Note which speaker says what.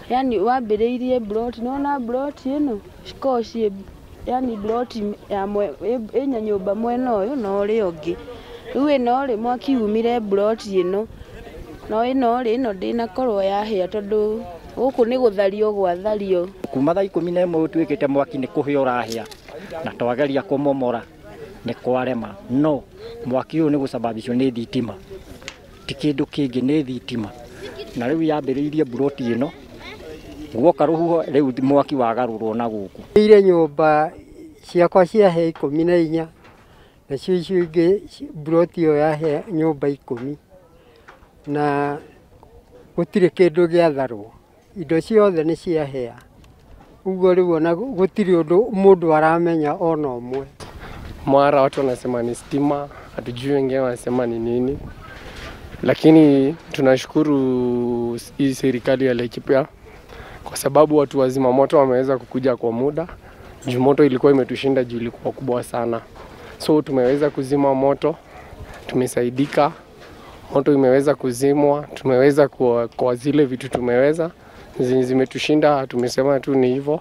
Speaker 1: Yani wambĩrĩirie broti, nona broti ĩno cikoci, yani broti ya ĩnya nyũmba mwena ũyũ na ũrĩa ũngĩ. Rĩu ĩno rĩ mwaki umire broti ĩno, no ĩno rĩ ĩno ndĩnakorwo yahĩa tondũ gũkũ nĩ gũthario gwathario.
Speaker 2: Kuma thaa 11 ũtuĩkĩte mwaki nĩ kũhĩa ũrahĩa na twageria kũmomora nĩ kwarema. No mwaki ũyũ nĩ gũcababishwo nĩ thitima, ti kĩndũ kĩngĩ, nĩ thitima. Na rĩu yambĩrĩirie broti ĩno guoka rũhuho, rĩu mwaki wagarũrwo na gũkũ.
Speaker 3: Ire nyũmba ciakwa ciahĩa 14 nacio icio ingĩ broti ĩyo yahĩa nyũmba 10 na gũtirĩ kĩndũ gĩatharwo, indo ciothe nĩ ciahĩa. Ũguo rĩu ona gũtirĩ ũndũ mũndũ aramenya ona ũmwe.
Speaker 4: Mara watu wanasema ni stima, hatujui wengine wanasema ni nini, lakini tunashukuru hii serikali ya Laikipia kwa sababu watu wazima moto wameweza kukuja kwa muda. Juu moto ilikuwa imetushinda juu ilikuwa kubwa sana. So tumeweza kuzima moto, tumesaidika, moto imeweza kuzimwa, tumeweza kwa zile vitu tumeweza, zimetushinda, tumesema tu ni hivyo.